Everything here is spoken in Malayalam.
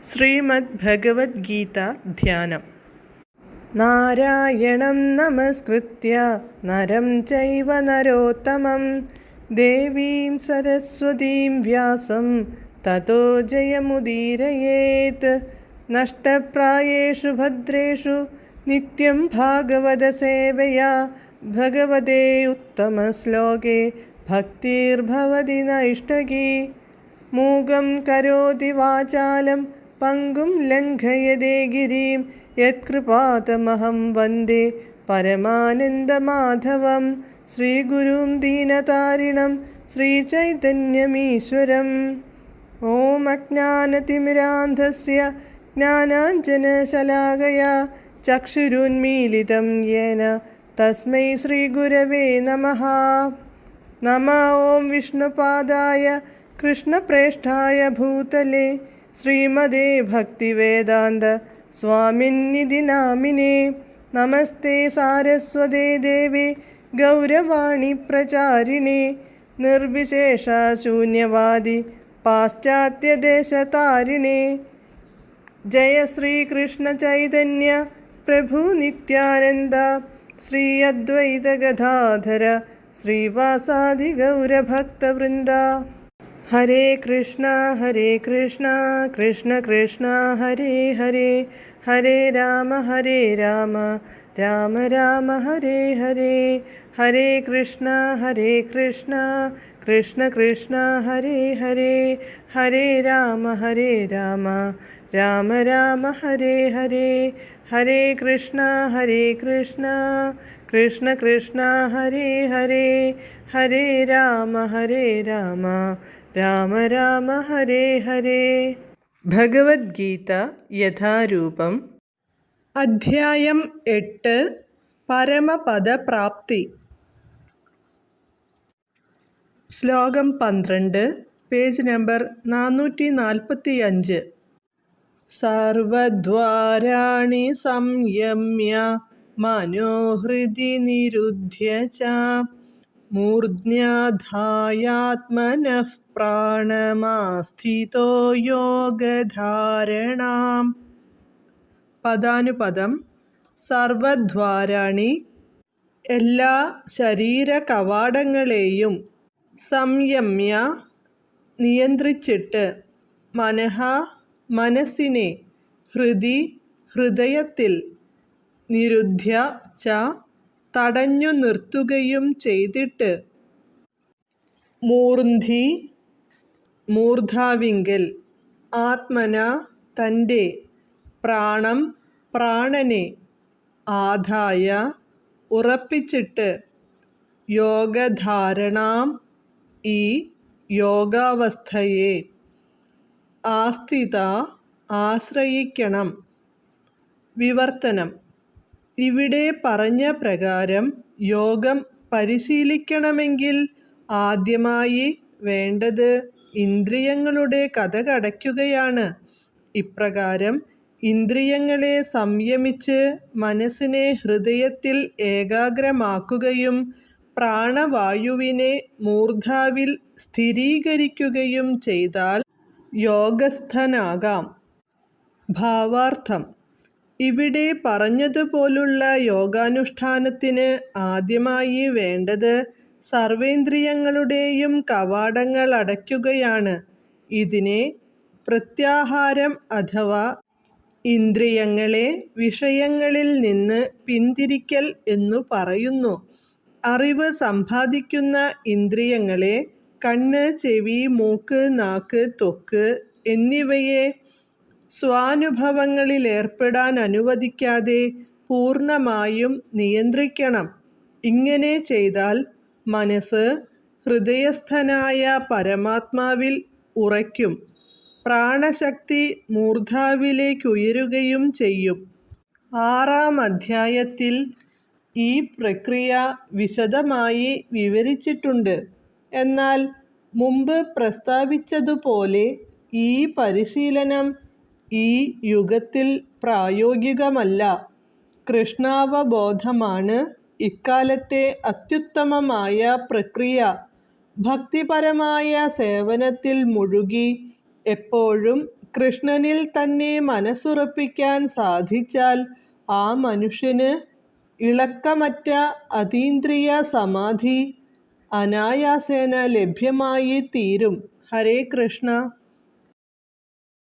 ശ്രീമദ് ഭഗവത്ഗീത ധ്യാനം. നാരായണം നമസ്കൃത്യ നരം ചൈവ നരോത്തമം ദേവീം സരസ്വതീം വ്യാസം തതോ ജയമുദീരയേത്. നഷ്ടപ്രായേഷു ഭദ്രേഷു നിത്യം ഭാഗവത സേവയാ ഭഗവതേ ഉത്തമശ്ലോകേ ഭക്തിർഭവതി നൈഷ്ടകീ. മൂകം കരോതി വാചാലം പങ്കും ലംഘയതേ ഗിരിം യത്കൃപാതമഹം വന്ദേ പരമാനന്ദമാധവം. ശ്രീഗുരും ദീനതാരിണം ശ്രീചൈതന്യമീശ്വരം. ഓം അജ്ഞാനതിമിരാന്ധസ്യ ജ്ഞാനാഞ്ജനശലാകയാ ചക്ഷുരുന്മീലിതം യേന തസ്മൈ ശ്രീഗുരവേ നമഃ. നമഃ ഓം വിഷ്ണുപാദായ കൃഷ്ണപ്രേഷ്ഠായ ഭൂതലേ ശ്രീമദേ ഭക്തിവേദാന്ത സ്വാമിന്നിധി നാമിനേ. നമസ്തേ സാരസ്വതേ ദേവേ ഗൗരവാണി പ്രചാരിണേ നിർവിശേഷ ശൂന്യവാദി പാശ്ചാത്യദേശതാരിണേ. ജയ ശ്രീകൃഷ്ണ ചൈതന്യ പ്രഭു നിത്യാനന്ദ ശ്രീ അദ്വൈത ഗദാധര ശ്രീവാസാദി ഗൗരഭക്തവൃന്ദ. ഹരേ കൃഷ്ണ കൃഷ്ണ കൃഷ്ണ ഹരേ ഹരേ, ഹരേ രാമ രാമ രാമ ഹരേ ഹരേ. ഹരേ കൃഷ്ണ കൃഷ്ണ കൃഷ്ണ ഹരേ ഹരേ, ഹരേ രാമ രാമ രാമ ഹരേ ഹരേ. ഹരേ കൃഷ്ണ കൃഷ്ണ ഹരേ ഹരേ, ഹരേ രാമ രാമ ഹരേ ഹരേ. ഭഗവത്ഗീത യഥാരൂപം. അധ്യായം 8 പരമപദപ്രാപ്തി. ശ്ലോകം 12, പേജ് നമ്പർ 445. സർവദ്വാരാണി സംയമ്യ മനോഹൃദി നിരുധ്യ ച മൂർധ്യാധായാത്മനഃ പ്രാണമാസ്ഥിതോ യോഗധാരണാം. പദാനുപദം. സർവദ്വാരാണി എല്ലാ ശരീര കവാടങ്ങളെയും സംയമ്യ നിയന്ത്രിച്ചിട്ട് മനസ്സിനെ ഹൃദയത്തിൽ നിരുധ്യ ച തടഞ്ഞു നിർത്തുകയും ചെയ്തിട്ട് മൂർധാവിങ്കൽ ആത്മന തൻ്റെ പ്രാണനെ ആദായ ഉറപ്പിച്ചിട്ട് യോഗധാരണാം ഈ യോഗാവസ്ഥയെ ആസ്ഥിത ആശ്രയിക്കണം. വിവർത്തനം. ഇവിടെ പറഞ്ഞ പ്രകാരം യോഗം പരിശീലിക്കണമെങ്കിൽ ആദ്യമായി വേണ്ടത് ഇന്ദ്രിയങ്ങളുടെ കതകടയ്ക്കുകയാണ്. ഇപ്രകാരം ഇന്ദ്രിയങ്ങളെ സംയമിച്ച് മനസ്സിനെ ഹൃദയത്തിൽ ഏകാഗ്രമാക്കുകയും പ്രാണവായുവിനെ മൂർധാവിൽ സ്ഥിരീകരിക്കുകയും ചെയ്താൽ യോഗസ്ഥനാകാം. ഭാവാർത്ഥം. ഇവിടെ പറഞ്ഞതുപോലുള്ള യോഗാനുഷ്ഠാനത്തിന് ആദ്യമായി വേണ്ടത് സർവേന്ദ്രിയങ്ങളുടെയും കവാടങ്ങൾ അടയ്ക്കുകയാണ്. ഇതിനെ പ്രത്യാഹാരം അഥവാ ഇന്ദ്രിയങ്ങളെ വിഷയങ്ങളിൽ നിന്ന് പിന്തിരിക്കൽ എന്നു പറയുന്നു. അറിവ് സമ്പാദിക്കുന്ന ഇന്ദ്രിയങ്ങളെ കണ്ണ്, ചെവി, മൂക്ക്, നാക്ക്, ത്വക്ക് എന്നിവയെ സ്വാനുഭവങ്ങളിലേർപ്പെടാൻ അനുവദിക്കാതെ പൂർണ്ണമായും നിയന്ത്രിക്കണം. ഇങ്ങനെ ചെയ്താൽ മനസ്സ് ഹൃദയസ്ഥനായ പരമാത്മാവിൽ ഉറയ്ക്കും. പ്രാണശക്തി മൂർധാവിലേക്കുയരുകയും ചെയ്യും. 6-ാം അധ്യായത്തിൽ ഈ പ്രക്രിയ വിശദമായി വിവരിച്ചിട്ടുണ്ട്. എന്നാൽ മുമ്പ് പ്രസ്താവിച്ചതുപോലെ ഈ പരിശീലനം ഈ യുഗത്തിൽ പ്രായോഗികമല്ല. കൃഷ്ണാവബോധമാണ് ഇക്കാലത്തെ അത്യുത്തമമായ പ്രക്രിയ. ഭക്തിപരമായ സേവനത്തിൽ മുഴുകി എപ്പോഴും കൃഷ്ണനിൽ തന്നെ മനസ്സുറപ്പിക്കാൻ സാധിച്ചാൽ ആ മനുഷ്യന് ഇളക്കമറ്റ അതീന്ദ്രിയ സമാധി അനായാസേന ലഭ്യമായി തീരും. ഹരേ കൃഷ്ണ.